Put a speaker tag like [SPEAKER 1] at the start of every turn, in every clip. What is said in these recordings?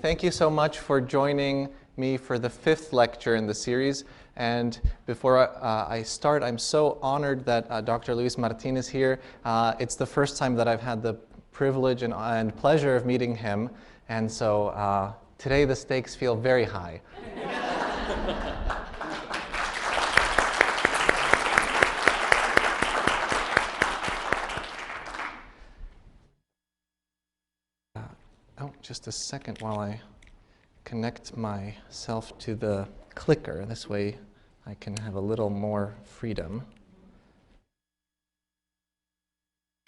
[SPEAKER 1] Thank you so much for joining me for the 5th lecture in the series. And before I start, I'm so honored that Dr. Luis Martin is here. It's the first time that I've had the privilege and pleasure of meeting him. And so today the stakes feel very high. Just a second while I connect myself to the clicker. This way I can have a little more freedom.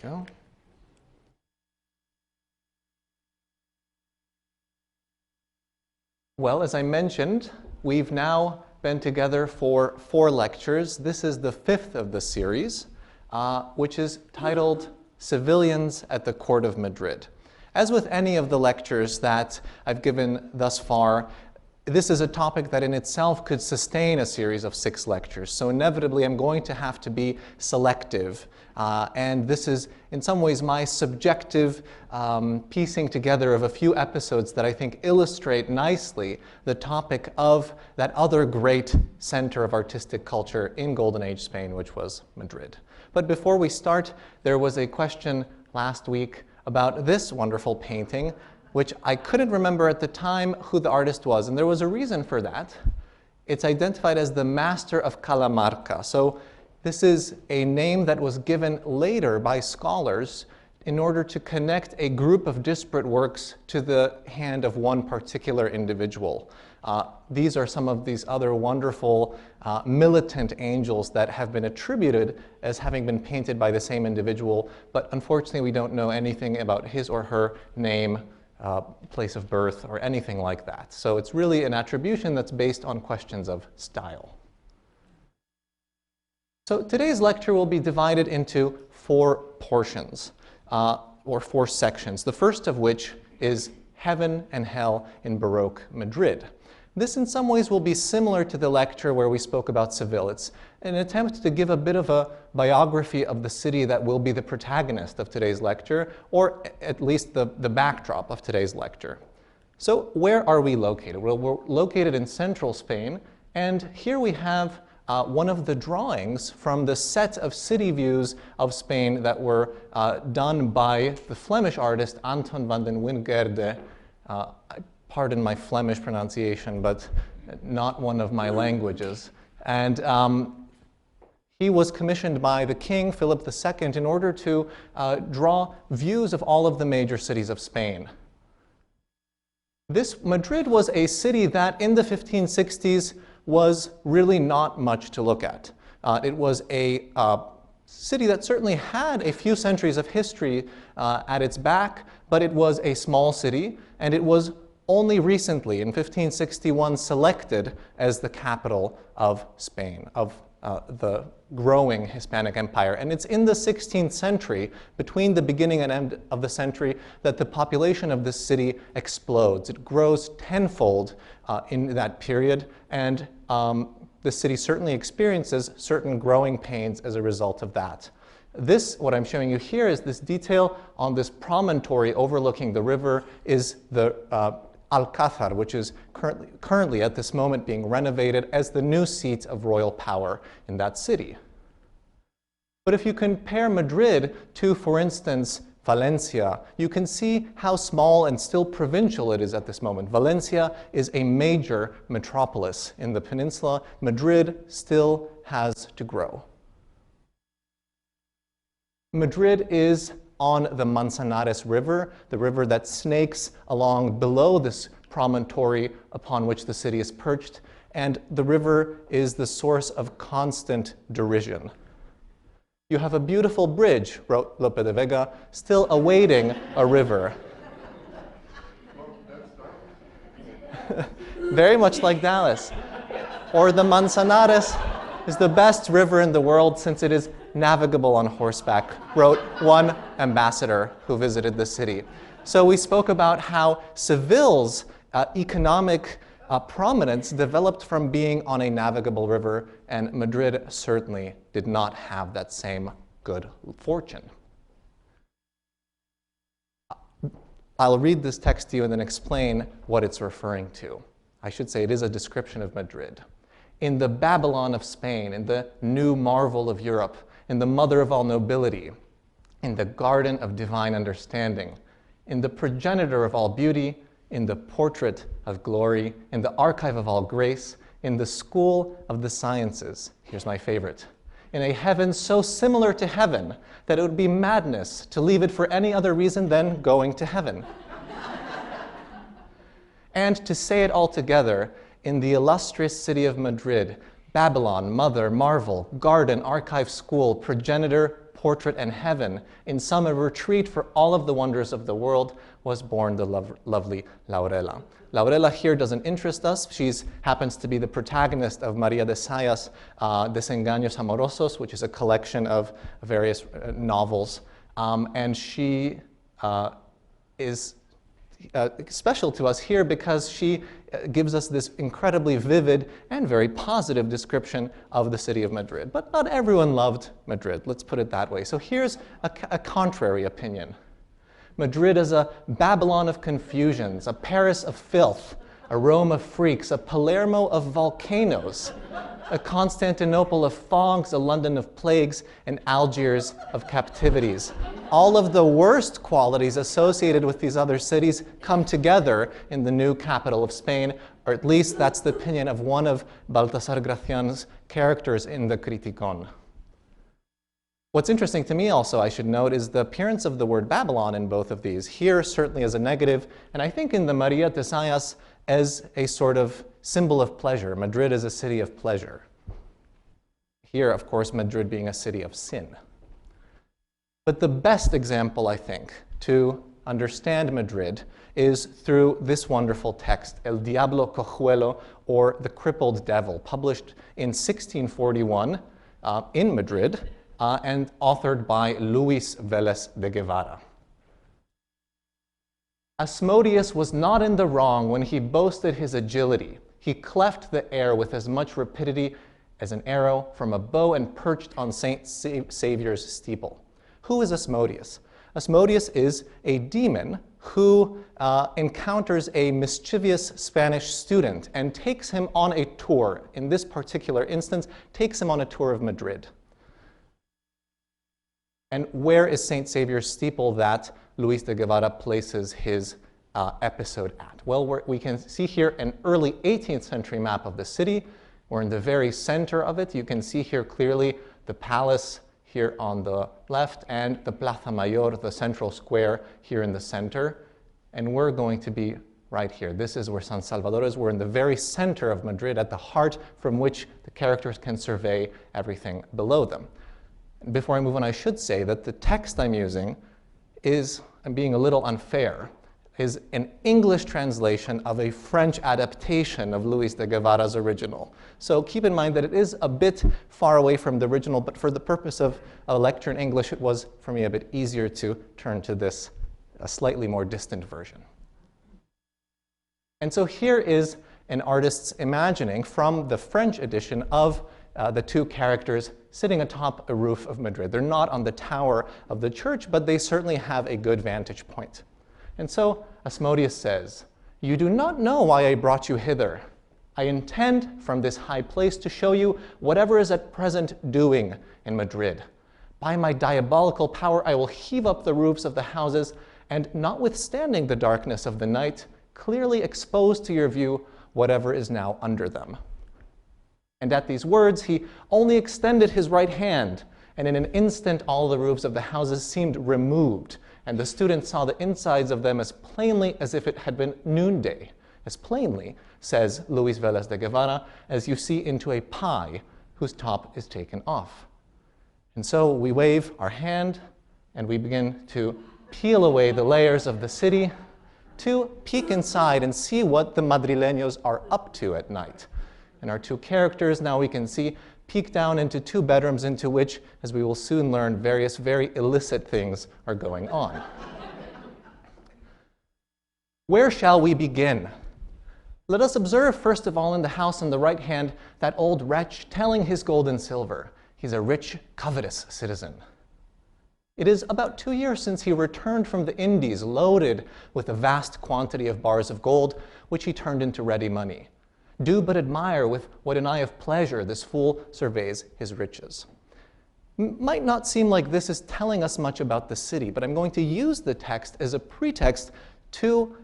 [SPEAKER 1] Go. Well, as I mentioned, we've now been together for 4 lectures. This is the 5th of the series, which is titled Civilians at the Court of Madrid. As with any of the lectures that I've given thus far, this is a topic that in itself could sustain a series of 6 lectures. So inevitably, I'm going to have to be selective. And this is, in some ways, my subjective piecing together of a few episodes that I think illustrate nicely the topic of that other great center of artistic culture in Golden Age Spain, which was Madrid. But before we start, there was a question last week about this wonderful painting, which I couldn't remember at the time who the artist was, and there was a reason for that. It's identified as the Master of Kalamata. So this is a name that was given later by scholars in order to connect a group of disparate works to the hand of one particular individual. These are some of these other wonderful militant angels that have been attributed as having been painted by the same individual, but unfortunately we don't know anything about his or her name, place of birth, or anything like that. So it's really an attribution that's based on questions of style. So today's lecture will be divided into 4 portions, or 4 sections, the first of which is Heaven and Hell in Baroque Madrid. This in some ways will be similar to the lecture where we spoke about Seville. It's an attempt to give a bit of a biography of the city that will be the protagonist of today's lecture, or at least the backdrop of today's lecture. So where are we located? Well, we're located in central Spain, and here we have one of the drawings from the set of city views of Spain that were done by the Flemish artist Anton van den Wingerde. Pardon my Flemish pronunciation, but not one of my languages. And he was commissioned by the king, Philip II, in order to draw views of all of the major cities of Spain. Madrid was a city that in the 1560s was really not much to look at. It was a city that certainly had a few centuries of history at its back, but it was a small city, and it was only recently, in 1561, selected as the capital of Spain, of the growing Hispanic Empire. And it's in the 16th century, between the beginning and end of the century, that the population of this city explodes. It grows tenfold in that period, and the city certainly experiences certain growing pains as a result of that. What I'm showing you here is this detail on this promontory overlooking the river is the Alcázar, which is currently at this moment being renovated as the new seat of royal power in that city. But if you compare Madrid to, for instance, Valencia, you can see how small and still provincial it is at this moment. Valencia is a major metropolis in the peninsula. Madrid still has to grow. Madrid is on the Manzanares River, the river that snakes along below this promontory upon which the city is perched, and the river is the source of constant derision. You have a beautiful bridge, wrote Lope de Vega, still awaiting a river. Very much like Dallas. Or the Manzanares is the best river in the world since it is navigable on horseback, wrote one ambassador who visited the city. So we spoke about how Seville's economic prominence developed from being on a navigable river, and Madrid certainly did not have that same good fortune. I'll read this text to you and then explain what it's referring to. I should say it is a description of Madrid. In the Babylon of Spain, in the new marvel of Europe, in the mother of all nobility, in the garden of divine understanding, in the progenitor of all beauty, in the portrait of glory, in the archive of all grace, in the school of the sciences. Here's my favorite. In a heaven so similar to heaven that it would be madness to leave it for any other reason than going to heaven. And to say it all together, in the illustrious city of Madrid, Babylon, mother, marvel, garden, archive, school, progenitor, portrait, and heaven, in some a retreat for all of the wonders of the world, was born the lovely Laurela. Laurela here doesn't interest us. She happens to be the protagonist of María de Sayas' Desengaños Amorosos, which is a collection of various novels. And she is special to us here because she gives us this incredibly vivid and very positive description of the city of Madrid. But not everyone loved Madrid, let's put it that way. So here's a contrary opinion. Madrid is a Babylon of confusions, a Paris of filth, a Rome of freaks, a Palermo of volcanoes, a Constantinople of fogs, a London of plagues, and Algiers of captivities. All of the worst qualities associated with these other cities come together in the new capital of Spain, or at least that's the opinion of one of Baltasar Gracian's characters in the Criticón. What's interesting to me also, I should note, is the appearance of the word Babylon in both of these. Here, certainly as a negative, and I think in the María de Sayas as a sort of symbol of pleasure. Madrid is a city of pleasure. Here, of course, Madrid being a city of sin. But the best example, I think, to understand Madrid is through this wonderful text, El Diablo Coelho, or The Crippled Devil, published in 1641 in Madrid, and authored by Luis Vélez de Guevara. Asmodeus was not in the wrong when he boasted his agility. He cleft the air with as much rapidity as an arrow from a bow and perched on Saint Saviour's steeple. Who is Asmodeus? Asmodeus is a demon who encounters a mischievous Spanish student and takes him on a tour. In this particular instance, takes him on a tour of Madrid. And where is St. Saviour's steeple that Luis de Guevara places his episode at? Well, we can see here an early 18th century map of the city. We're in the very center of it. You can see here clearly the palace here on the left and the Plaza Mayor, the central square here in the center. And we're going to be right here. This is where San Salvador is. We're in the very center of Madrid, at the heart from which the characters can survey everything below them. Before I move on, I should say that the text I'm using is, I'm being a little unfair, is an English translation of a French adaptation of Luis de Guevara's original. So keep in mind that it is a bit far away from the original, but for the purpose of a lecture in English, it was, for me, a bit easier to turn to this, a slightly more distant version. And so here is an artist's imagining from the French edition of the two characters sitting atop a roof of Madrid. They're not on the tower of the church, but they certainly have a good vantage point. And so Asmodeus says, "You do not know why I brought you hither. I intend from this high place to show you whatever is at present doing in Madrid. By my diabolical power, I will heave up the roofs of the houses, and notwithstanding the darkness of the night, clearly expose to your view whatever is now under them." And at these words, he only extended his right hand, and in an instant all the roofs of the houses seemed removed, and the student saw the insides of them as plainly as if it had been noonday. As plainly, says Luis Vélez de Guevara, as you see into a pie whose top is taken off. And so we wave our hand, and we begin to peel away the layers of the city to peek inside and see what the Madrileños are up to at night. And our two characters, now we can see, peek down into two bedrooms into which, as we will soon learn, various very illicit things are going on. Where shall we begin? Let us observe, first of all, in the house on the right hand, that old wretch telling his gold and silver. He's a rich, covetous citizen. It is about 2 years since he returned from the Indies loaded with a vast quantity of bars of gold, which he turned into ready money. Do but admire with what an eye of pleasure this fool surveys his riches. Might not seem like this is telling us much about the city, but I'm going to use the text as a pretext to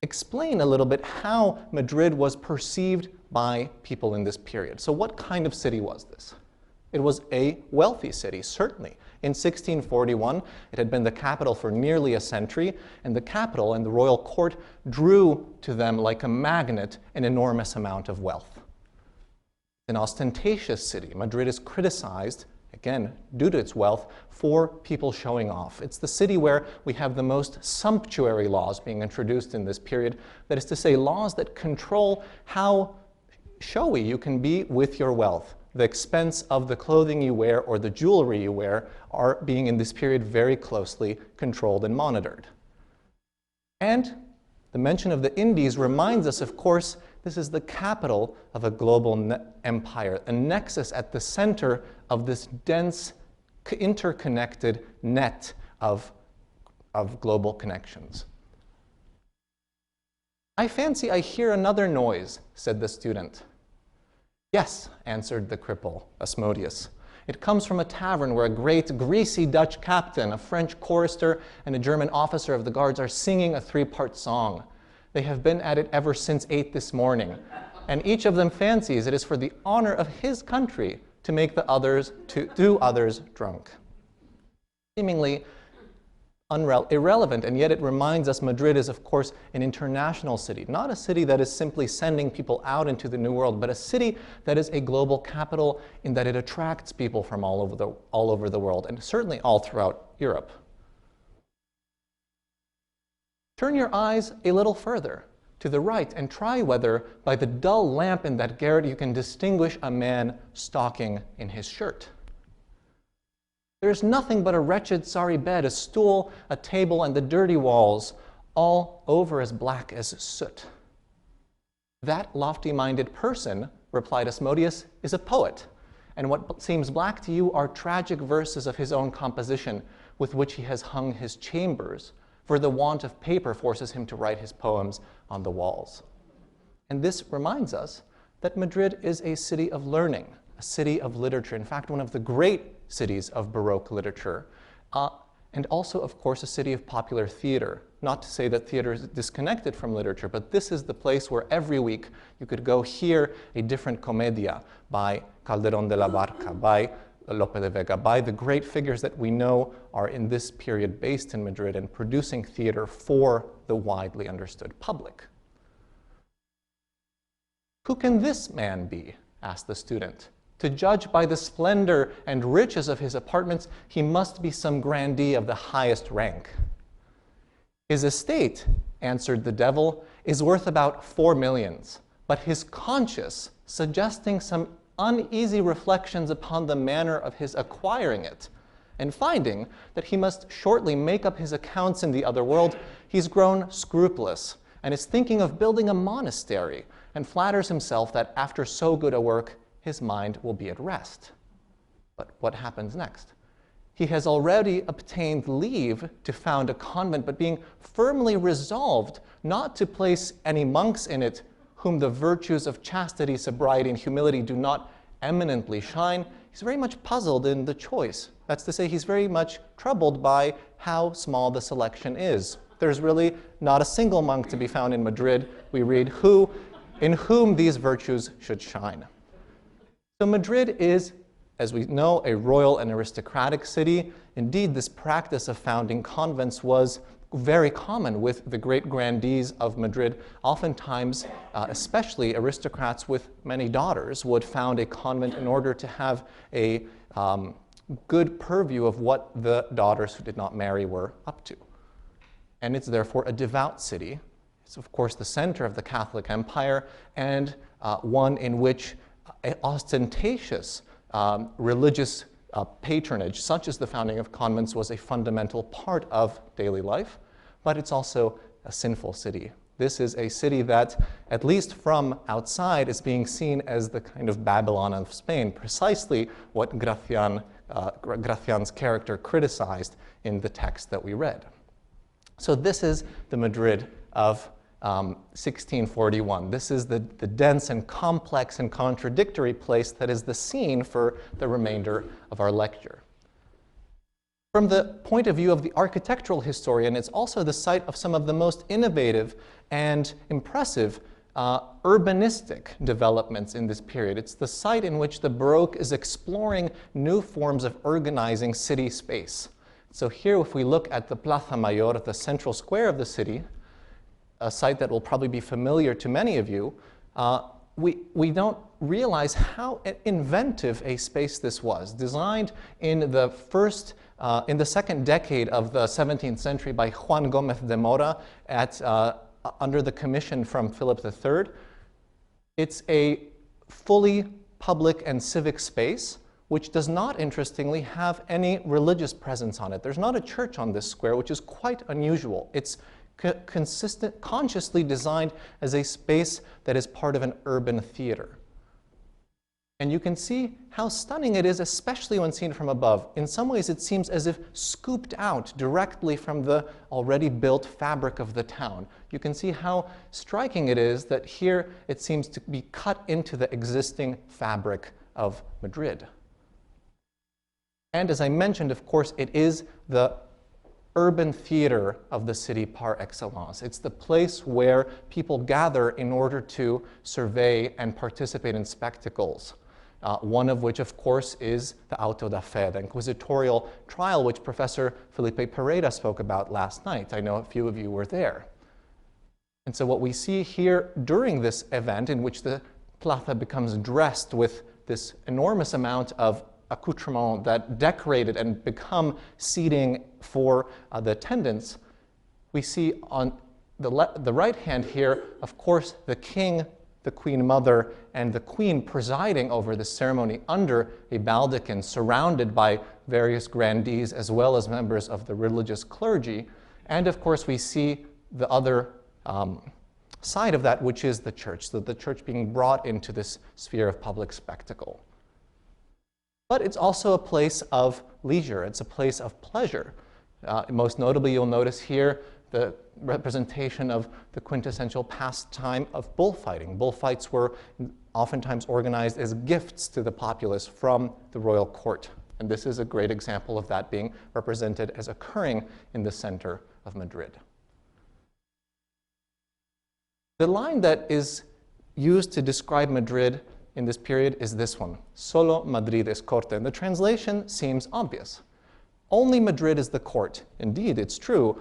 [SPEAKER 1] explain a little bit how Madrid was perceived by people in this period. So what kind of city was this? It was a wealthy city, certainly. In 1641, it had been the capital for nearly a century, and the capital and the royal court drew to them like a magnet an enormous amount of wealth. An ostentatious city, Madrid is criticized, again, due to its wealth, for people showing off. It's the city where we have the most sumptuary laws being introduced in this period, that is to say, laws that control how showy you can be with your wealth. The expense of the clothing you wear or the jewelry you wear are being in this period very closely controlled and monitored. And the mention of the Indies reminds us, of course, this is the capital of a global empire, a nexus at the center of this dense, interconnected net of global connections. "I fancy I hear another noise," said the student. "Yes," answered the cripple, Asmodeus. "It comes from a tavern where a great, greasy Dutch captain, a French chorister, and a German officer of the guards are singing a 3-part song. They have been at it ever since 8 this morning, and each of them fancies it is for the honor of his country to make the others, to do others drunk." Seemingly irrelevant, and yet it reminds us Madrid is, of course, an international city, not a city that is simply sending people out into the New World, but a city that is a global capital in that it attracts people from all over the world, and certainly all throughout Europe. Turn your eyes a little further to the right and try whether, by the dull lamp in that garret, you can distinguish a man stalking in his shirt. There is nothing but a wretched, sorry bed, a stool, a table, and the dirty walls, all over as black as soot. "That lofty-minded person," replied Asmodeus, "is a poet, and what seems black to you are tragic verses of his own composition, with which he has hung his chambers, for the want of paper forces him to write his poems on the walls." And this reminds us that Madrid is a city of learning, a city of literature, in fact, one of the great cities of Baroque literature, and also, of course, a city of popular theater. Not to say that theater is disconnected from literature, but this is the place where every week you could go hear a different comedia by Calderón de la Barca, by Lope de Vega, by the great figures that we know are in this period based in Madrid and producing theater for the widely understood public. "Who can this man be?" asked the student. "To judge by the splendor and riches of his apartments, he must be some grandee of the highest rank." "His estate," answered the devil, "is worth about 4 millions, but his conscience, suggesting some uneasy reflections upon the manner of his acquiring it, and finding that he must shortly make up his accounts in the other world, he's grown scrupulous, and is thinking of building a monastery, and flatters himself that after so good a work, his mind will be at rest." But what happens next? "He has already obtained leave to found a convent, but being firmly resolved not to place any monks in it whom the virtues of chastity, sobriety, and humility do not eminently shine, he's very much puzzled in the choice." That's to say, he's very much troubled by how small the selection is. There's really not a single monk to be found in Madrid. We read in whom these virtues should shine. So Madrid is, as we know, a royal and aristocratic city. Indeed, this practice of founding convents was very common with the great grandees of Madrid. Oftentimes, especially aristocrats with many daughters, would found a convent in order to have a good purview of what the daughters who did not marry were up to. And it's therefore a devout city. It's, of course, the center of the Catholic Empire, and one in which ostentatious religious patronage, such as the founding of convents, was a fundamental part of daily life, but it's also a sinful city. This is a city that, at least from outside, is being seen as the kind of Babylon of Spain, precisely what Gracian Gracian's character criticized in the text that we read. So this is the Madrid of 1641. This is the dense and complex and contradictory place that is the scene for the remainder of our lecture. From the point of view of the architectural historian, it's also the site of some of the most innovative and impressive urbanistic developments in this period. It's the site in which the Baroque is exploring new forms of organizing city space. So here, if we look at the Plaza Mayor, the central square of the city, a site that will probably be familiar to many of you, we don't realize how inventive a space this was. Designed in the second decade of the 17th century by Juan Gómez de Mora under the commission from Philip III. It's a fully public and civic space which does not, interestingly, have any religious presence on it. There's not a church on this square, which is quite unusual. It's consciously designed as a space that is part of an urban theater. And you can see how stunning it is, especially when seen from above. In some ways, it seems as if scooped out directly from the already built fabric of the town. You can see how striking it is that here it seems to be cut into the existing fabric of Madrid. And as I mentioned, of course, it is the urban theater of the city par excellence. It's the place where people gather in order to survey and participate in spectacles. One of which, of course, is the Alto de FEV, the inquisitorial trial which Professor Felipe Pereira spoke about last night. I know a few of you were there. And so what we see here during this event, in which the plaza becomes dressed with this enormous amount of accoutrement that decorated and become seating for the attendants, we see on the right hand here, of course, the king, the Queen Mother, and the Queen presiding over the ceremony under a baldachin, surrounded by various grandees as well as members of the religious clergy. And of course, we see the other side of that, which is the church, so the church being brought into this sphere of public spectacle. But it's also a place of leisure. It's a place of pleasure. Most notably, you'll notice here the representation of the quintessential pastime of bullfighting. Bullfights were oftentimes organized as gifts to the populace from the royal court. And this is a great example of that being represented as occurring in the center of Madrid. The line that is used to describe Madrid in this period is this one: Solo Madrid es corte. And the translation seems obvious. Only Madrid is the court. Indeed, it's true.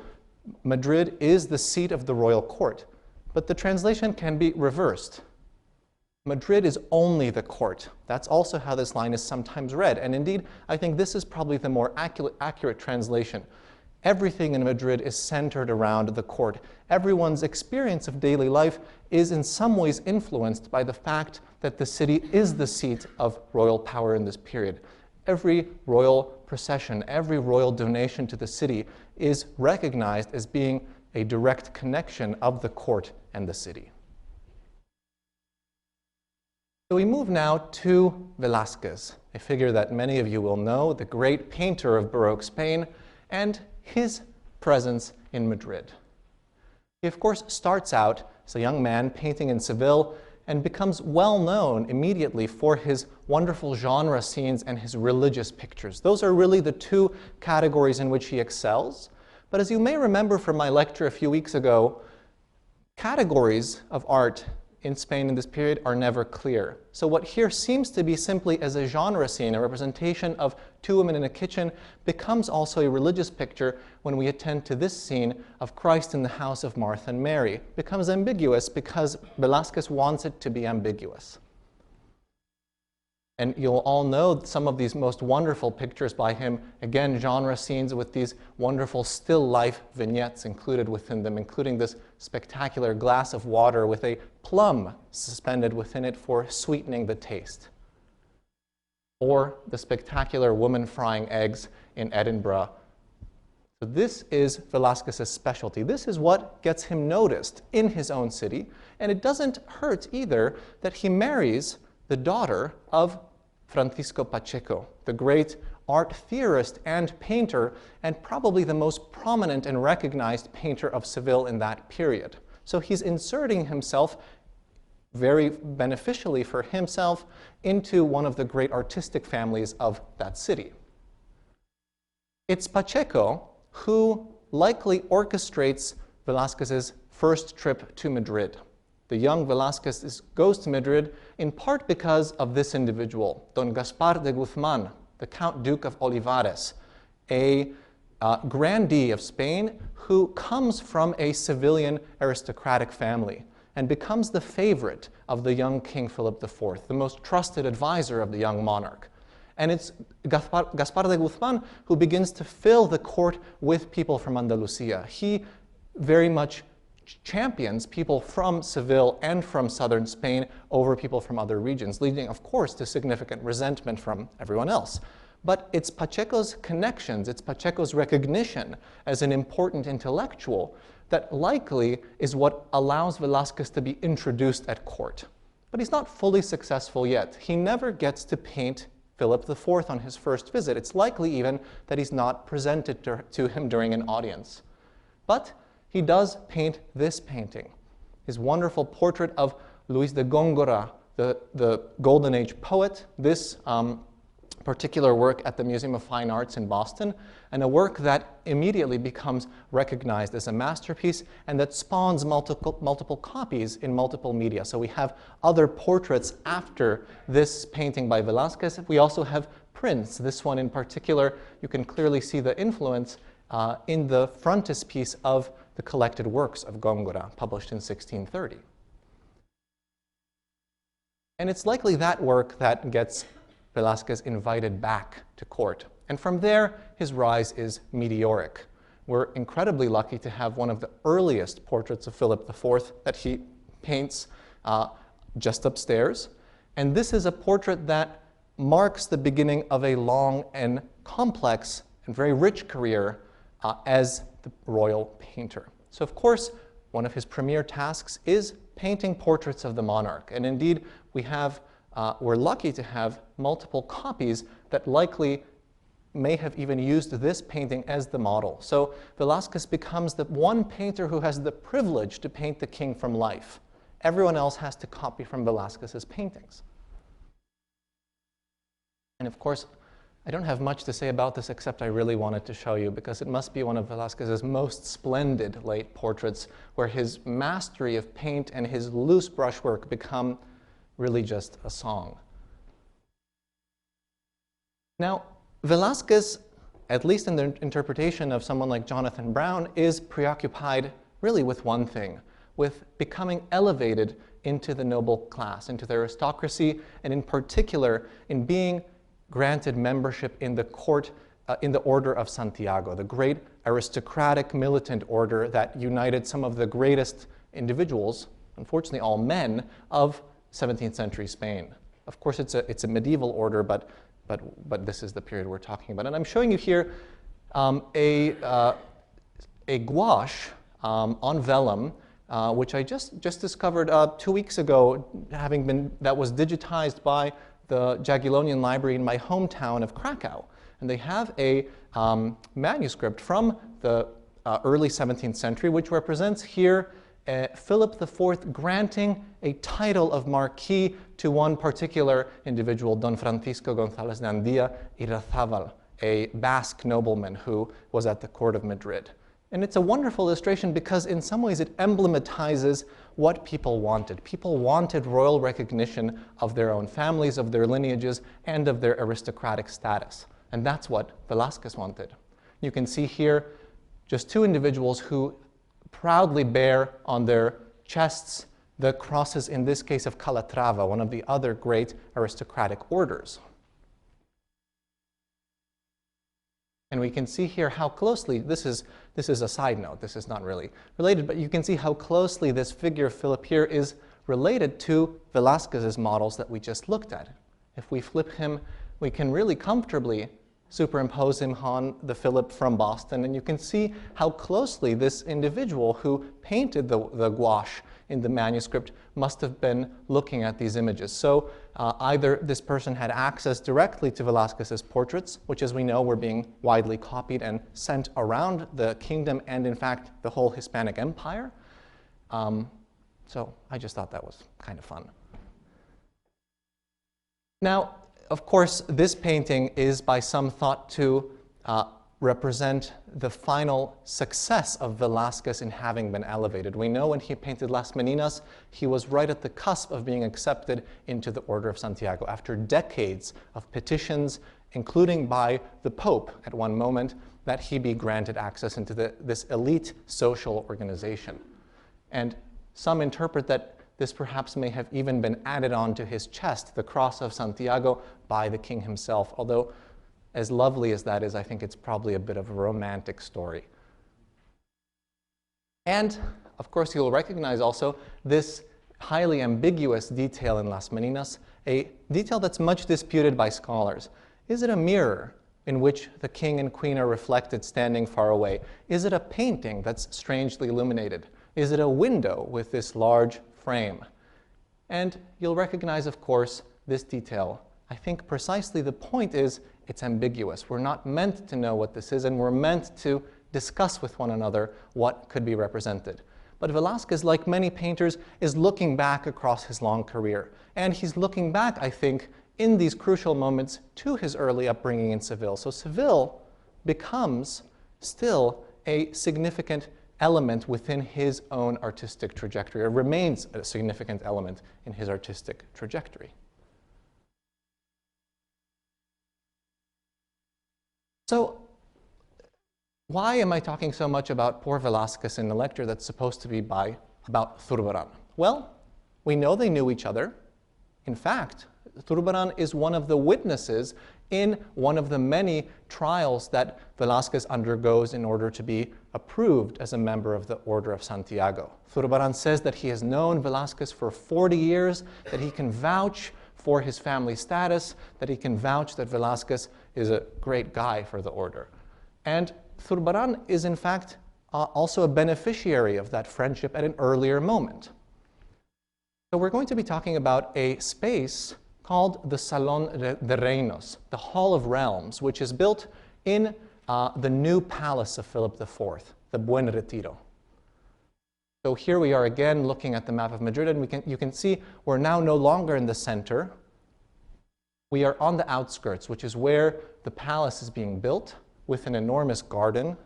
[SPEAKER 1] Madrid is the seat of the royal court. But the translation can be reversed. Madrid is only the court. That's also how this line is sometimes read. And indeed, I think this is probably the more accurate translation. Everything in Madrid is centered around the court. Everyone's experience of daily life is in some ways influenced by the fact that the city is the seat of royal power in this period. Every royal procession, every royal donation to the city is recognized as being a direct connection of the court and the city. So we move now to Velasquez, a figure that many of you will know, the great painter of Baroque Spain, and his presence in Madrid. He, of course, starts out as a young man painting in Seville and becomes well known immediately for his wonderful genre scenes and his religious pictures. Those are really the two categories in which he excels. But as you may remember from my lecture a few weeks ago, categories of art in Spain in this period are never clear. So what here seems to be simply as a genre scene, a representation of two women in a kitchen, becomes also a religious picture when we attend to this scene of Christ in the house of Martha and Mary. It becomes ambiguous because Velasquez wants it to be ambiguous. And you'll all know some of these most wonderful pictures by him. Again, genre scenes with these wonderful still life vignettes included within them, including this spectacular glass of water with a plum suspended within it for sweetening the taste. Or the spectacular woman frying eggs in Edinburgh. So this is Velasquez's specialty. This is what gets him noticed in his own city. And it doesn't hurt either that he marries the daughter of Francisco Pacheco, the great art theorist and painter, and probably the most prominent and recognized painter of Seville in that period. So he's inserting himself very beneficially for himself into one of the great artistic families of that city. It's Pacheco who likely orchestrates Velasquez's first trip to Madrid. The young Velasquez goes to Madrid in part because of this individual, Don Gaspar de Guzman, the Count Duke of Olivares, a grandee of Spain who comes from a civilian aristocratic family and becomes the favorite of the young King Philip IV, the most trusted advisor of the young monarch. And it's Gaspar de Guzman who begins to fill the court with people from Andalusia. He very much champions people from Seville and from southern Spain over people from other regions, leading, of course, to significant resentment from everyone else. But it's Pacheco's connections, it's Pacheco's recognition as an important intellectual that likely is what allows Velasquez to be introduced at court. But he's not fully successful yet. He never gets to paint Philip IV on his first visit. It's likely even that he's not presented to him during an audience. But he does paint this painting, his wonderful portrait of Luis de Góngora, the Golden Age poet, this particular work at the Museum of Fine Arts in Boston, and a work that immediately becomes recognized as a masterpiece and that spawns multiple copies in multiple media. So we have other portraits after this painting by Velasquez. We also have prints. This one in particular, you can clearly see the influence in the frontispiece of the collected works of Góngora, published in 1630. And it's likely that work that gets Velasquez invited back to court. And from there, his rise is meteoric. We're incredibly lucky to have one of the earliest portraits of Philip IV that he paints just upstairs. And this is a portrait that marks the beginning of a long and complex and very rich career as the royal painter. So of course, one of his premier tasks is painting portraits of the monarch. And indeed, we're lucky to have multiple copies that likely may have even used this painting as the model. So Velasquez becomes the one painter who has the privilege to paint the king from life. Everyone else has to copy from Velasquez's paintings. And of course, I don't have much to say about this except I really wanted to show you because it must be one of Velasquez's most splendid late portraits where his mastery of paint and his loose brushwork become really just a song. Now, Velasquez, at least in the interpretation of someone like Jonathan Brown, is preoccupied really with one thing, with becoming elevated into the noble class, into the aristocracy, and in particular, in being granted membership in the court, in the Order of Santiago, the great aristocratic militant order that united some of the greatest individuals, unfortunately all men, of 17th century Spain. Of course, it's a medieval order, but this is the period we're talking about. And I'm showing you here a gouache on vellum, which I just discovered 2 weeks ago, that was digitized by the Jagiellonian Library in my hometown of Krakow. And they have a manuscript from the early 17th century, which represents here Philip IV granting a title of Marquis to one particular individual, Don Francisco González de Andía Irrazábal, a Basque nobleman who was at the court of Madrid. And it's a wonderful illustration because in some ways it emblematizes what people wanted. People wanted royal recognition of their own families, of their lineages, and of their aristocratic status. And that's what Velasquez wanted. You can see here just two individuals who proudly bear on their chests the crosses, in this case of Calatrava, one of the other great aristocratic orders. And we can see here how closely, this is a side note, this is not really related, but you can see how closely this figure of Philip here is related to Velasquez's models that we just looked at. If we flip him, we can really comfortably superimpose him on the Philip from Boston, and you can see how closely this individual who painted the gouache in the manuscript must have been looking at these images. So either this person had access directly to Velasquez's portraits, which as we know were being widely copied and sent around the kingdom and in fact the whole Hispanic Empire. So I just thought that was kind of fun. Now, of course, this painting is by some thought to represent the final success of Velasquez in having been elevated. We know when he painted Las Meninas, he was right at the cusp of being accepted into the Order of Santiago after decades of petitions, including by the Pope at one moment, that he be granted access into this elite social organization. And some interpret that this perhaps may have even been added on to his chest, the Cross of Santiago, by the king himself, although as lovely as that is, I think it's probably a bit of a romantic story. And, of course, you'll recognize also this highly ambiguous detail in Las Meninas, a detail that's much disputed by scholars. Is it a mirror in which the king and queen are reflected standing far away? Is it a painting that's strangely illuminated? Is it a window with this large frame? And you'll recognize, of course, this detail. I think precisely the point is it's ambiguous. We're not meant to know what this is, and we're meant to discuss with one another what could be represented. But Velasquez, like many painters, is looking back across his long career. And he's looking back, I think, in these crucial moments to his early upbringing in Seville. So Seville becomes still a significant element within his own artistic trajectory, or remains a significant element in his artistic trajectory. So why am I talking so much about poor Velasquez in the lecture that's supposed to be about Zurbaran? Well, we know they knew each other. In fact, Zurbaran is one of the witnesses in one of the many trials that Velasquez undergoes in order to be approved as a member of the Order of Santiago. Zurbaran says that he has known Velasquez for 40 years, that he can vouch for his family status, that he can vouch that Velasquez is a great guy for the order. And Zurbaran is in fact also a beneficiary of that friendship at an earlier moment. So we're going to be talking about a space called the Salón de Reinos, the Hall of Realms, which is built in the new palace of Philip IV, the Buen Retiro. So here we are again looking at the map of Madrid, and you can see we're now no longer in the center. We are on the outskirts, which is where the palace is being built with an enormous garden.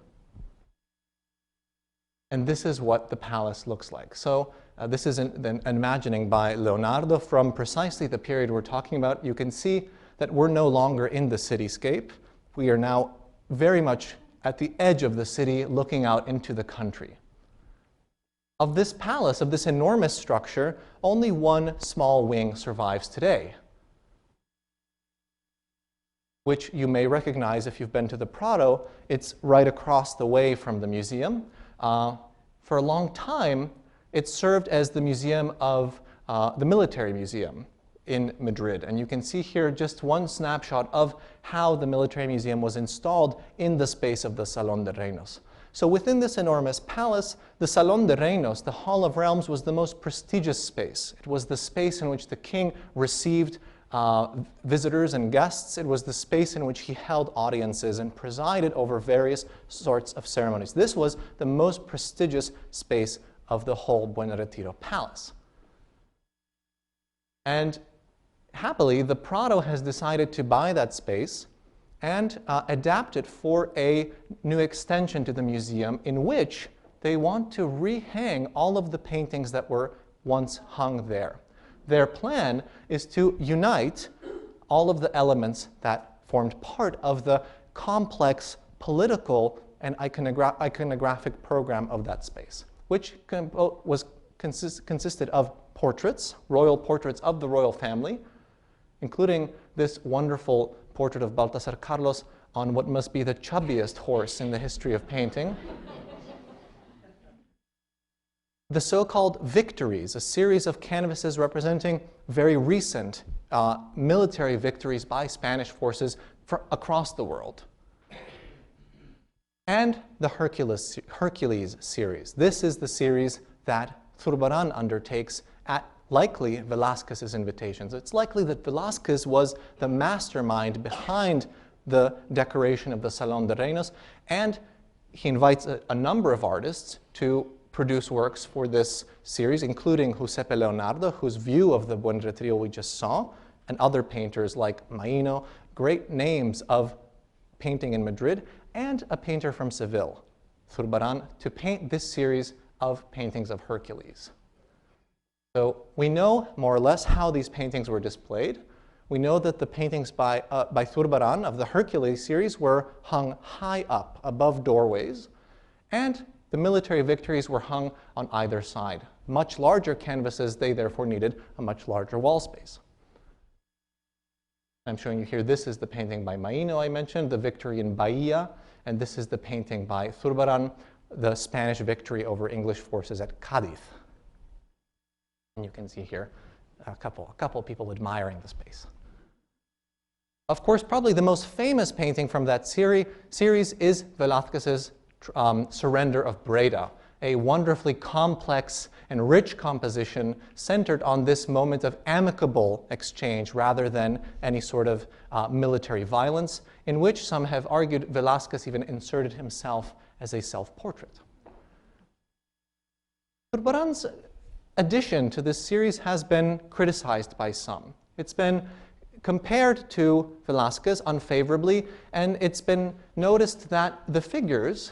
[SPEAKER 1] And this is what the palace looks like. So this is an imagining by Leonardo from precisely the period we're talking about. You can see that we're no longer in the cityscape. We are now very much at the edge of the city, looking out into the country. Of this palace, of this enormous structure, only one small wing survives today, which you may recognize if you've been to the Prado. It's right across the way from the museum. For a long time, it served as the museum of the military museum in Madrid. And you can see here just one snapshot of how the military museum was installed in the space of the Salón de Reinos. So within this enormous palace, the Salón de Reinos, the Hall of Realms, was the most prestigious space. It was the space in which the king received visitors and guests. It was the space in which he held audiences and presided over various sorts of ceremonies. This was the most prestigious space of the whole Buen Retiro palace. And happily, the Prado has decided to buy that space and adapt it for a new extension to the museum, in which they want to rehang all of the paintings that were once hung there. Their plan is to unite all of the elements that formed part of the complex political and iconographic program of that space, which consisted of portraits, royal portraits of the royal family, including this wonderful portrait of Baltasar Carlos on what must be the chubbiest horse in the history of painting. The so-called victories, a series of canvases representing very recent military victories by Spanish forces across the world. And the Hercules series. This is the series that Zurbaran undertakes at likely Velasquez's invitations. It's likely that Velasquez was the mastermind behind the decoration of the Salón de Reinos, and he invites a number of artists to produce works for this series, including Giuseppe Leonardo, whose view of the Buen Retiro we just saw, and other painters like Maino, great names of painting in Madrid, and a painter from Seville, Zurbaran, to paint this series of paintings of Hercules. So we know more or less how these paintings were displayed. We know that the paintings by Zurbaran of the Hercules series were hung high up above doorways, and the military victories were hung on either side. Much larger canvases, they therefore needed a much larger wall space. I'm showing you here, this is the painting by Maino I mentioned, the victory in Bahia, and this is the painting by Zurbaran, the Spanish victory over English forces at Cadiz. And you can see here a couple people admiring the space. Of course, probably the most famous painting from that series is Velasquez's Surrender of Breda, a wonderfully complex and rich composition centered on this moment of amicable exchange rather than any sort of military violence, in which some have argued Velasquez even inserted himself as a self-portrait. Zurbaran's addition to this series has been criticized by some. It's been compared to Velasquez unfavorably, and it's been noticed that the figures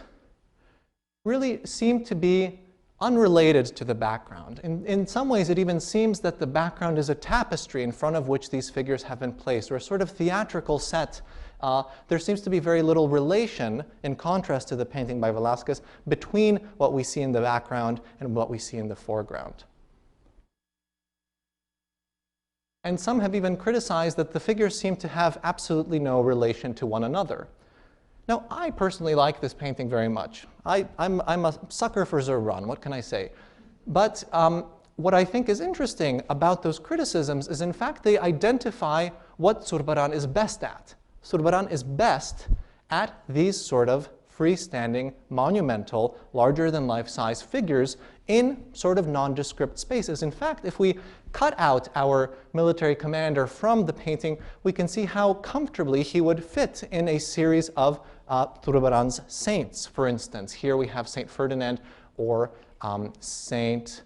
[SPEAKER 1] really seem to be unrelated to the background. In some ways, it even seems that the background is a tapestry in front of which these figures have been placed, or a sort of theatrical set. There seems to be very little relation, in contrast to the painting by Velasquez, between what we see in the background and what we see in the foreground. And some have even criticized that the figures seem to have absolutely no relation to one another. Now, I personally like this painting very much. I'm a sucker for Zurbaran, what can I say? But what I think is interesting about those criticisms is, in fact, they identify what Zurbaran is best at. Zurbaran is best at these sort of freestanding, monumental, larger-than-life-size figures in sort of nondescript spaces. In fact, if we cut out our military commander from the painting, we can see how comfortably he would fit in a series of Zurbaran's saints, for instance. Here we have Saint Ferdinand or Saint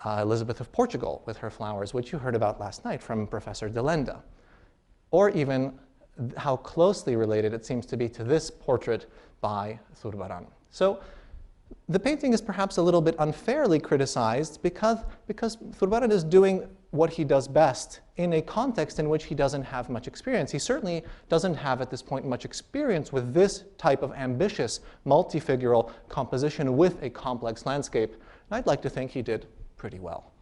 [SPEAKER 1] Elizabeth of Portugal with her flowers, which you heard about last night from Professor de Lenda. Or even how closely related it seems to be to this portrait by Zurbaran. So the painting is perhaps a little bit unfairly criticized because Zurbaran is doing what he does best in a context in which he doesn't have much experience. He certainly doesn't have at this point much experience with this type of ambitious, multifigural composition with a complex landscape. And I'd like to think he did pretty well.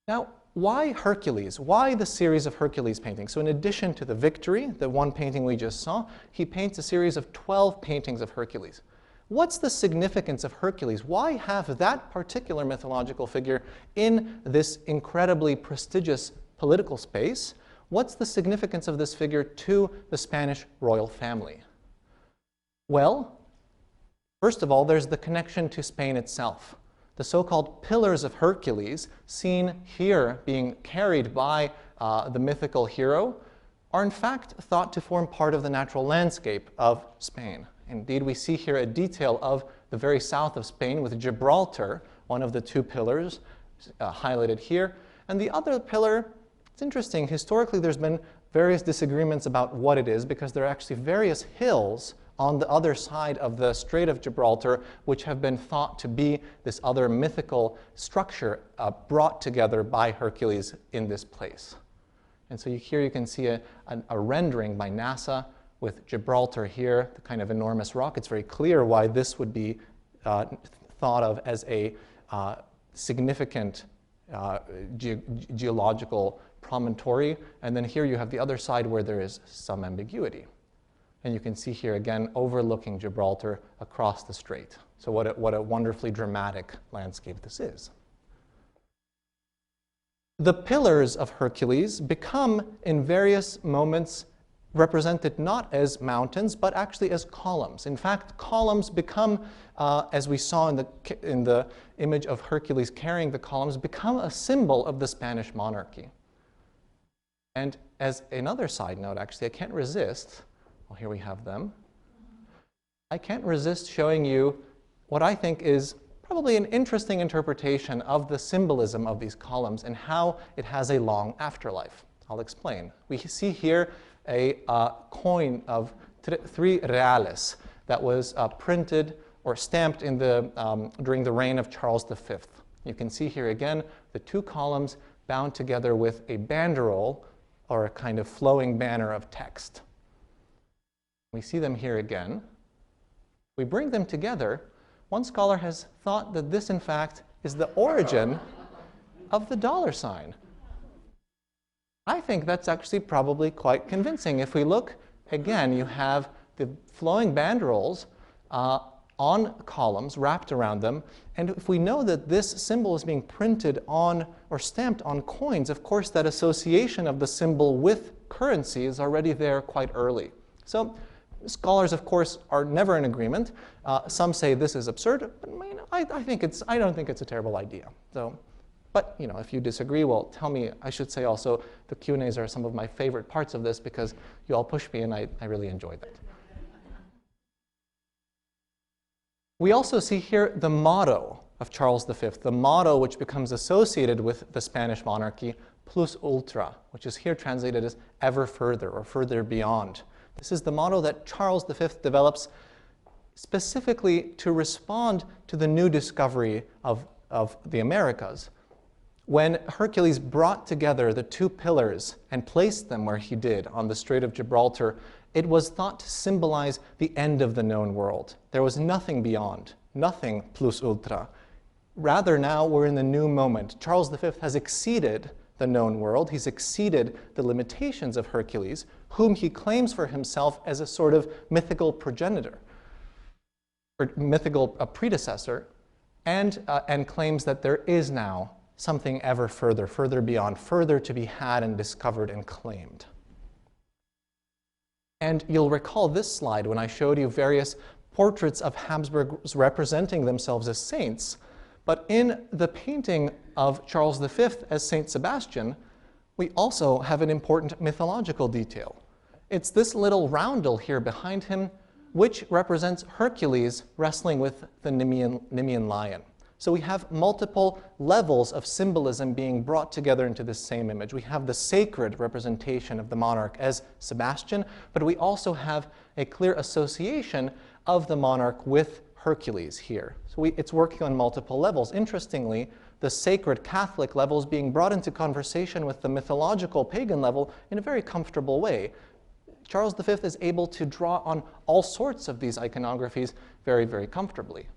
[SPEAKER 1] Now, why Hercules? Why the series of Hercules paintings? So in addition to the victory, the one painting we just saw, he paints a series of 12 paintings of Hercules. What's the significance of Hercules? Why have that particular mythological figure in this incredibly prestigious political space? What's the significance of this figure to the Spanish royal family? Well, first of all, there's the connection to Spain itself. The so-called Pillars of Hercules, seen here being carried by the mythical hero, are in fact thought to form part of the natural landscape of Spain. Indeed, we see here a detail of the very south of Spain with Gibraltar, one of the two pillars highlighted here. And the other pillar, it's interesting, historically there's been various disagreements about what it is, because there are actually various hills on the other side of the Strait of Gibraltar, which have been thought to be this other mythical structure brought together by Hercules in this place. And so here you can see a rendering by NASA with Gibraltar here, the kind of enormous rock. It's very clear why this would be thought of as a significant geological promontory. And then here you have the other side where there is some ambiguity. And you can see here again overlooking Gibraltar across the strait. So what a wonderfully dramatic landscape this is. The pillars of Hercules become, in various moments, represented not as mountains, but actually as columns. In fact, columns become, as we saw in the image of Hercules carrying the columns, become a symbol of the Spanish monarchy. And as another side note, actually, I can't resist, well, here we have them. I can't resist showing you what I think is probably an interesting interpretation of the symbolism of these columns and how it has a long afterlife. I'll explain. We see here a coin of 3 reales that was printed or stamped in during the reign of Charles V. You can see here again the 2 columns bound together with a banderole, or a kind of flowing banner of text. We see them here again. We bring them together. One scholar has thought that this, in fact, is the origin of the $sign. I think that's actually probably quite convincing. If we look, again, you have the flowing banderoles on columns wrapped around them. And if we know that this symbol is being printed on or stamped on coins, of course, that association of the symbol with currency is already there quite early. So scholars, of course, are never in agreement. Some say this is absurd, but I don't think it's a terrible idea. So, but if you disagree, well, tell me. I should say also the Q&As are some of my favorite parts of this because you all push me, and I really enjoy that. We also see here the motto of Charles V, the motto which becomes associated with the Spanish monarchy, plus ultra, which is here translated as ever further or further beyond. This is the motto that Charles V develops specifically to respond to the new discovery of the Americas. When Hercules brought together the 2 pillars and placed them where he did on the Strait of Gibraltar, it was thought to symbolize the end of the known world. There was nothing beyond, nothing plus ultra. Rather, now we're in the new moment. Charles V has exceeded the known world. He's exceeded the limitations of Hercules, whom he claims for himself as a sort of mythical progenitor, or mythical predecessor, and claims that there is now something ever further, further beyond, further to be had and discovered and claimed. And you'll recall this slide when I showed you various portraits of Habsburgs representing themselves as saints. But in the painting of Charles V as Saint Sebastian, we also have an important mythological detail. It's this little roundel here behind him, which represents Hercules wrestling with the Nemean lion. So we have multiple levels of symbolism being brought together into this same image. We have the sacred representation of the monarch as Sebastian, but we also have a clear association of the monarch with Hercules here. So it's working on multiple levels. Interestingly, the sacred Catholic level is being brought into conversation with the mythological pagan level in a very comfortable way. Charles V is able to draw on all sorts of these iconographies very, very comfortably.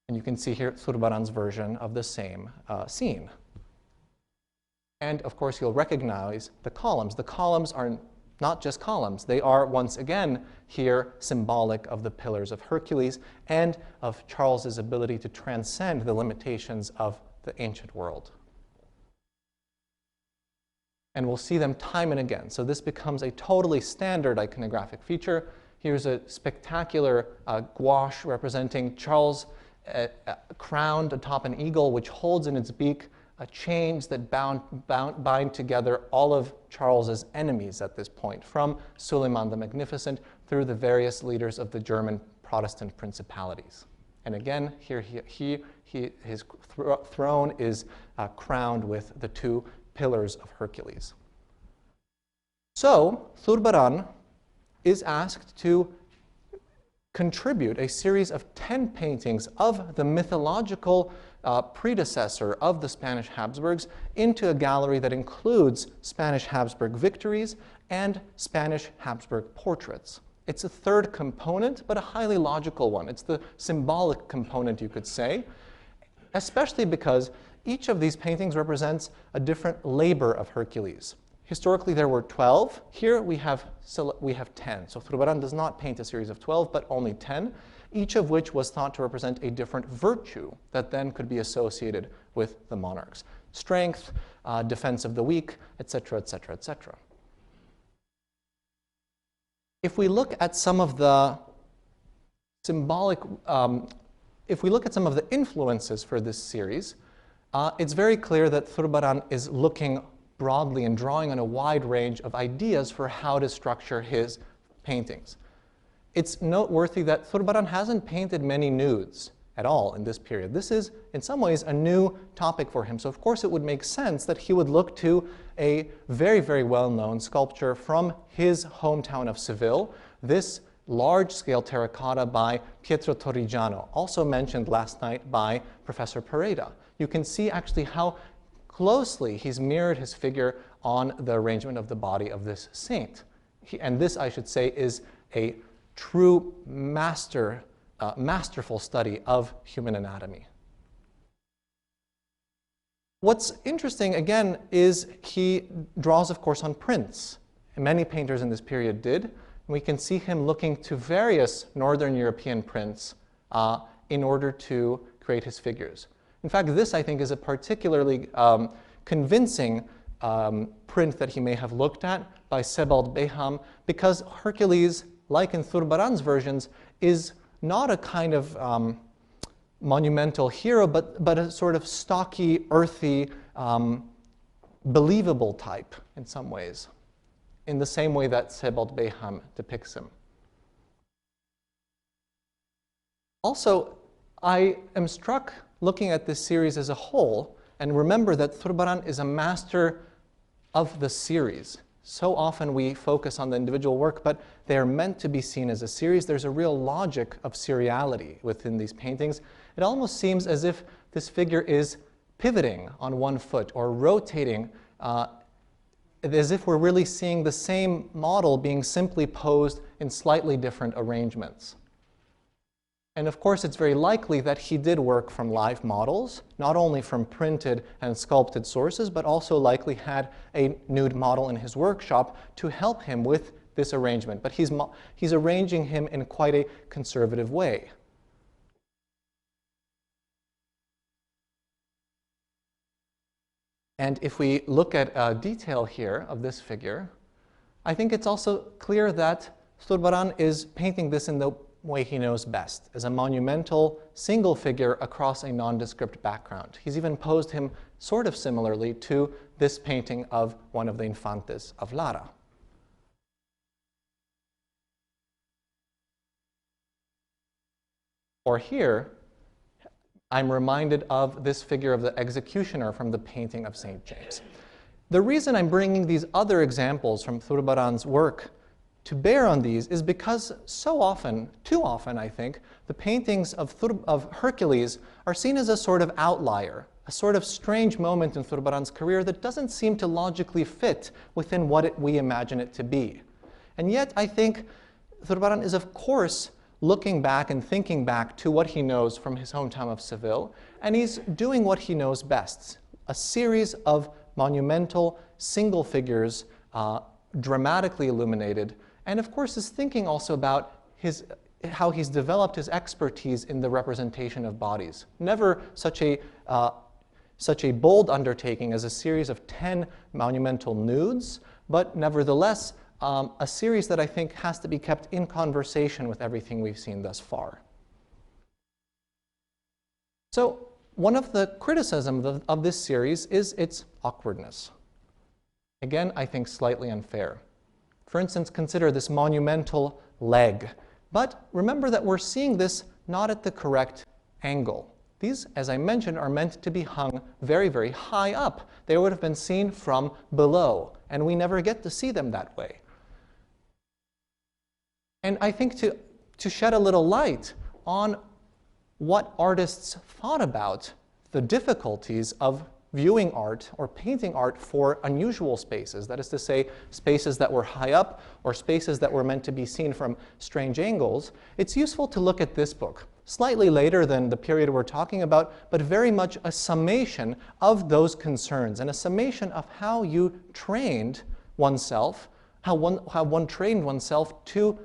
[SPEAKER 1] And you can see here Zurbaran's version of the same scene. And of course, you'll recognize the columns. The columns are not just columns. They are, once again, here symbolic of the pillars of Hercules and of Charles's ability to transcend the limitations of the ancient world. And we'll see them time and again. So this becomes a totally standard iconographic feature. Here's a spectacular gouache representing Charles crowned atop an eagle, which holds in its beak chains that bind together all of Charles's enemies at this point, from Suleiman the Magnificent through the various leaders of the German Protestant principalities. And again, here his throne is crowned with the 2 pillars of Hercules. So Zurbaran is asked to contribute a series of 10 paintings of the mythological predecessor of the Spanish Habsburgs into a gallery that includes Spanish Habsburg victories and Spanish Habsburg portraits. It's a third component, but a highly logical one. It's the symbolic component, you could say, especially because each of these paintings represents a different labor of Hercules. Historically, there were 12. Here we have 10. So Zurbaran does not paint a series of 12, but only 10, each of which was thought to represent a different virtue that then could be associated with the monarchs. Strength, defense of the weak, etc., etc., etc. If we look at some of the symbolic, if we look at some of the influences for this series, it's very clear that Zurbaran is looking broadly and drawing on a wide range of ideas for how to structure his paintings. It's noteworthy that Zurbaran hasn't painted many nudes at all in this period. This is, in some ways, a new topic for him. So, of course, it would make sense that he would look to a very, very well-known sculpture from his hometown of Seville, this large-scale terracotta by Pietro Torrigiano, also mentioned last night by Professor Breda. You can see actually how closely he's mirrored his figure on the arrangement of the body of this saint. And this, I should say, is a true masterful study of human anatomy. What's interesting, again, is he draws, of course, on prints. And many painters in this period did. And we can see him looking to various Northern European prints in order to create his figures. In fact, this, I think, is a particularly convincing print that he may have looked at by Sebald Beham, because Hercules, like in Zurbaran's versions, is not a kind of monumental hero, but a sort of stocky, earthy, believable type in some ways, in the same way that Sebald Beham depicts him. Also, I am struck looking at this series as a whole, and remember that Zurbaran is a master of the series. So often we focus on the individual work, but they are meant to be seen as a series. There's a real logic of seriality within these paintings. It almost seems as if this figure is pivoting on one foot or rotating, as if we're really seeing the same model being simply posed in slightly different arrangements. And of course, it's very likely that he did work from live models, not only from printed and sculpted sources, but also likely had a nude model in his workshop to help him with this arrangement. But he's arranging him in quite a conservative way. And if we look at a detail here of this figure, I think it's also clear that Zurbaran is painting this in the way he knows best, as a monumental single figure across a nondescript background. He's even posed him sort of similarly to this painting of one of the Infantes of Lara. Or here, I'm reminded of this figure of the executioner from the painting of St. James. The reason I'm bringing these other examples from Zurbaran's work to bear on these is because so often, too often I think, the paintings of Hercules are seen as a sort of outlier, a sort of strange moment in Zurbaran's career that doesn't seem to logically fit within what we imagine it to be. And yet I think Zurbaran is, of course, looking back and thinking back to what he knows from his hometown of Seville, and he's doing what he knows best, a series of monumental single figures, dramatically illuminated, and of course is thinking also about how he's developed his expertise in the representation of bodies. Never such a bold undertaking as a series of 10 monumental nudes, but nevertheless a series that I think has to be kept in conversation with everything we've seen thus far. So one of the criticisms of this series is its awkwardness. Again, I think slightly unfair. For instance, consider this monumental leg. But remember that we're seeing this not at the correct angle. These, as I mentioned, are meant to be hung very, very high up. They would have been seen from below, and we never get to see them that way. And I think to shed a little light on what artists thought about the difficulties of viewing art or painting art for unusual spaces, that is to say, spaces that were high up or spaces that were meant to be seen from strange angles, it's useful to look at this book, slightly later than the period we're talking about, but very much a summation of those concerns and a summation of how you trained oneself, how one trained oneself to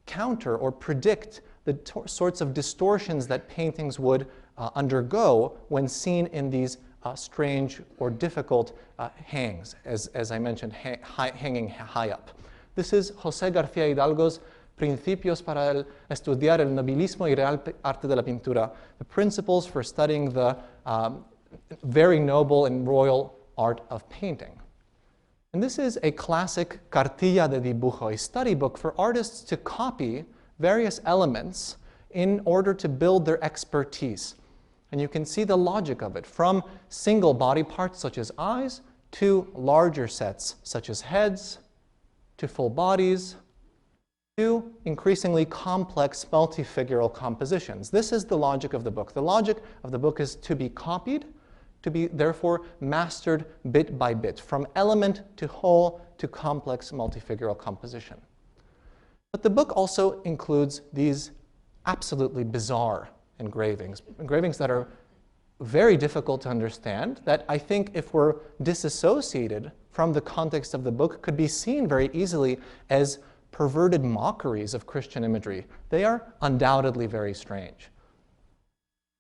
[SPEAKER 1] counter or predict the sorts of distortions that paintings would undergo when seen in these strange or difficult hangs, as I mentioned, hanging high up. This is José García Hidalgo's Principios para estudiar el nobilismo y real arte de la pintura, the principles for studying the very noble and royal art of painting. And this is a classic cartilla de dibujo, a study book for artists to copy various elements in order to build their expertise. And you can see the logic of it, from single body parts such as eyes to larger sets such as heads, to full bodies, to increasingly complex multifigural compositions. This is the logic of the book. The logic of the book is to be copied, to be therefore mastered bit by bit, from element to whole to complex multifigural composition. But the book also includes these absolutely bizarre engravings that are very difficult to understand, that I think if we're disassociated from the context of the book could be seen very easily as perverted mockeries of Christian imagery. They are undoubtedly very strange.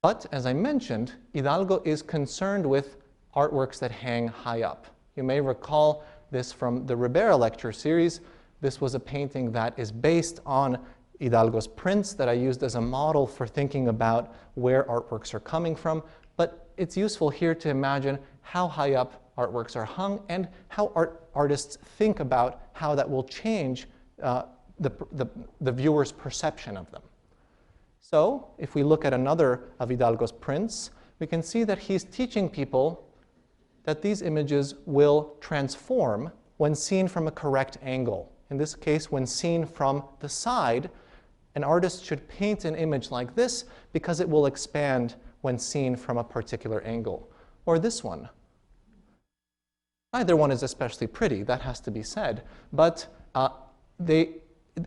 [SPEAKER 1] But, as I mentioned, Hidalgo is concerned with artworks that hang high up. You may recall this from the Ribera lecture series. This was a painting that is based on Hidalgo's prints that I used as a model for thinking about where artworks are coming from. But it's useful here to imagine how high up artworks are hung and how artists think about how that will change the viewer's perception of them. So, if we look at another of Hidalgo's prints, we can see that he's teaching people that these images will transform when seen from a correct angle. In this case, when seen from the side, an artist should paint an image like this because it will expand when seen from a particular angle. Or this one. Neither one is especially pretty, that has to be said, but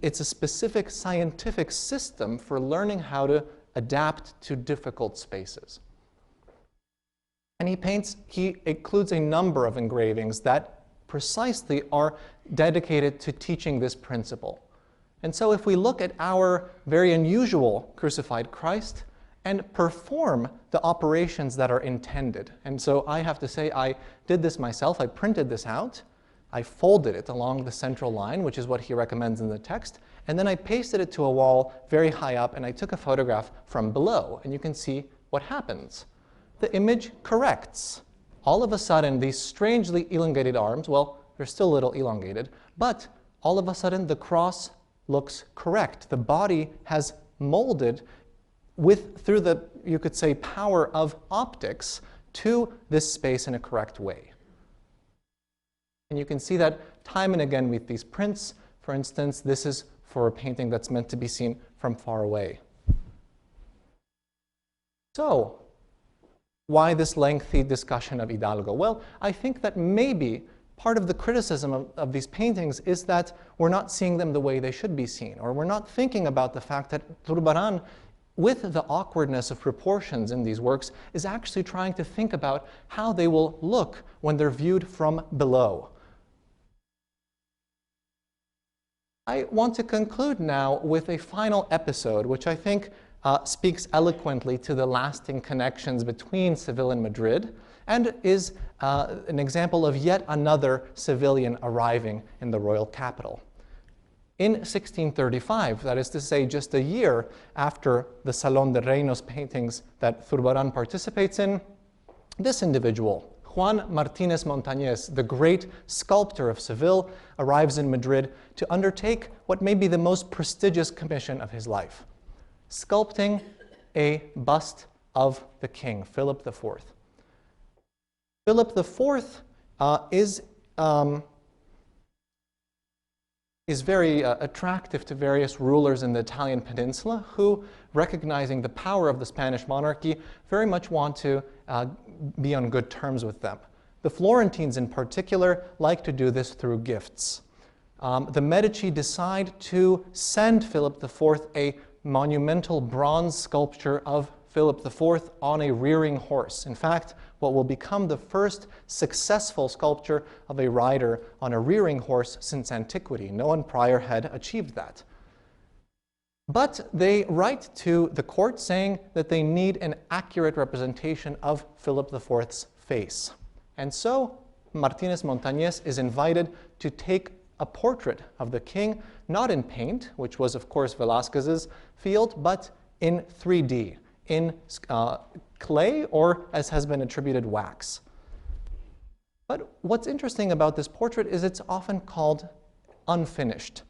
[SPEAKER 1] it's a specific scientific system for learning how to adapt to difficult spaces. And he includes a number of engravings that precisely are dedicated to teaching this principle. And so if we look at our very unusual crucified Christ and perform the operations that are intended, and so I have to say I did this myself, I printed this out, I folded it along the central line, which is what he recommends in the text, and then I pasted it to a wall very high up, and I took a photograph from below, and you can see what happens. The image corrects. All of a sudden, these strangely elongated arms, well, they're still a little elongated, but all of a sudden the cross looks correct. The body has molded through the, you could say, power of optics to this space in a correct way. And you can see that time and again with these prints. For instance, this is for a painting that's meant to be seen from far away. So, why this lengthy discussion of Hidalgo? Well, I think that maybe part of the criticism of these paintings is that we're not seeing them the way they should be seen, or we're not thinking about the fact that Zurbaran, with the awkwardness of proportions in these works, is actually trying to think about how they will look when they're viewed from below. I want to conclude now with a final episode, which I think speaks eloquently to the lasting connections between Seville and Madrid, and is an example of yet another civilian arriving in the royal capital. In 1635, that is to say just a year after the Salón de Reinos paintings that Zurbaran participates in, this individual, Juan Martínez Montañez, the great sculptor of Seville, arrives in Madrid to undertake what may be the most prestigious commission of his life, sculpting a bust of the king, Philip IV. Philip IV is very attractive to various rulers in the Italian peninsula who, recognizing the power of the Spanish monarchy, very much want to be on good terms with them. The Florentines in particular like to do this through gifts. The Medici decide to send Philip IV a monumental bronze sculpture of Philip IV on a rearing horse. In fact, what will become the first successful sculpture of a rider on a rearing horse since antiquity. No one prior had achieved that. But they write to the court saying that they need an accurate representation of Philip IV's face. And so Martínez Montañez is invited to take a portrait of the king, not in paint, which was, of course, Velasquez's field, but in 3D, in clay, or, as has been attributed, wax. But what's interesting about this portrait is it's often called unfinished.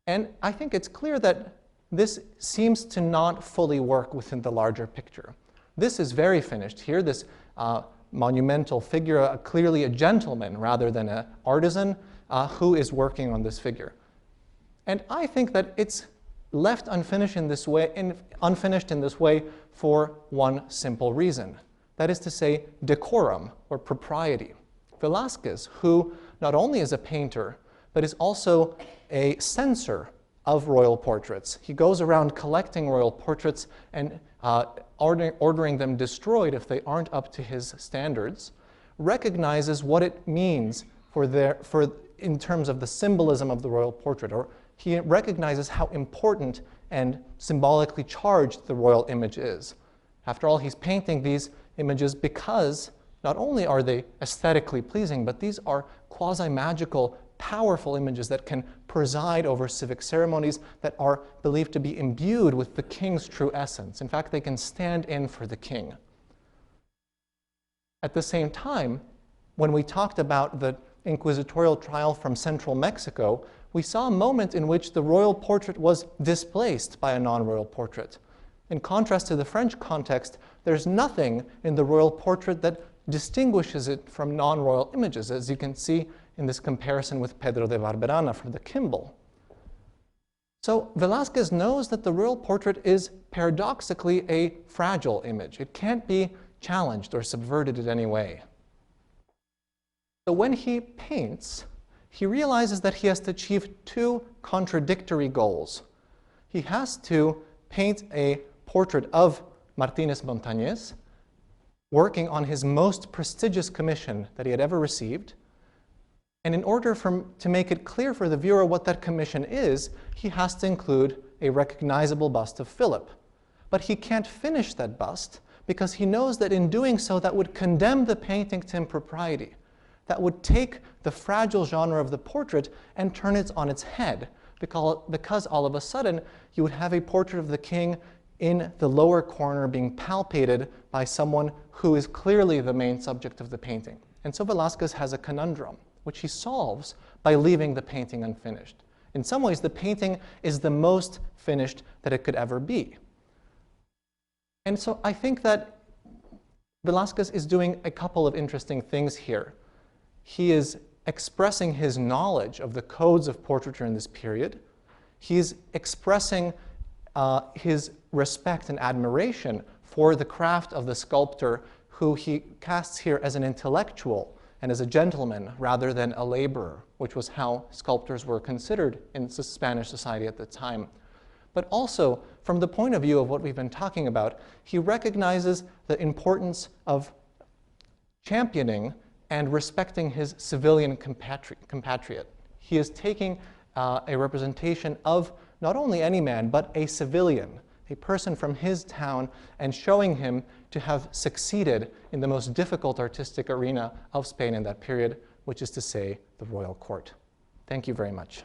[SPEAKER 1] And I think it's clear that this seems to not fully work within the larger picture. This is very finished here, this monumental figure, clearly a gentleman rather than an artisan who is working on this figure. And I think that it's left unfinished in this way for one simple reason. That is to say, decorum or propriety. Velasquez, who not only is a painter, but is also a censor of royal portraits. He goes around collecting royal portraits and ordering them destroyed if they aren't up to his standards, recognizes what it means in terms of the symbolism of the royal portrait, or he recognizes how important and symbolically charged the royal image is. After all, he's painting these images because not only are they aesthetically pleasing, but these are quasi-magical, powerful images that can preside over civic ceremonies that are believed to be imbued with the king's true essence. In fact, they can stand in for the king. At the same time, when we talked about the inquisitorial trial from central Mexico, we saw a moment in which the royal portrait was displaced by a non-royal portrait. In contrast to the French context, there's nothing in the royal portrait that distinguishes it from non-royal images, as you can see in this comparison with Pedro de Barberana from the Kimball. So Velasquez knows that the royal portrait is paradoxically a fragile image. It can't be challenged or subverted in any way. So when he paints, he realizes that he has to achieve two contradictory goals. He has to paint a portrait of Martínez Montañez, working on his most prestigious commission that he had ever received. And in order to make it clear for the viewer what that commission is, he has to include a recognizable bust of Philip. But he can't finish that bust because he knows that in doing so, that would condemn the painting to impropriety. That would take the fragile genre of the portrait and turn it on its head, because all of a sudden you would have a portrait of the king in the lower corner being palpated by someone who is clearly the main subject of the painting. And so Velasquez has a conundrum, which he solves by leaving the painting unfinished. In some ways, the painting is the most finished that it could ever be. And so I think that Velasquez is doing a couple of interesting things here. He is expressing his knowledge of the codes of portraiture in this period. He's expressing his respect and admiration for the craft of the sculptor, who he casts here as an intellectual and as a gentleman rather than a laborer, which was how sculptors were considered in Spanish society at the time. But also, from the point of view of what we've been talking about, he recognizes the importance of championing and respecting his civilian compatriot. He is taking a representation of not only any man, but a civilian, a person from his town, and showing him to have succeeded in the most difficult artistic arena of Spain in that period, which is to say, the royal court. Thank you very much.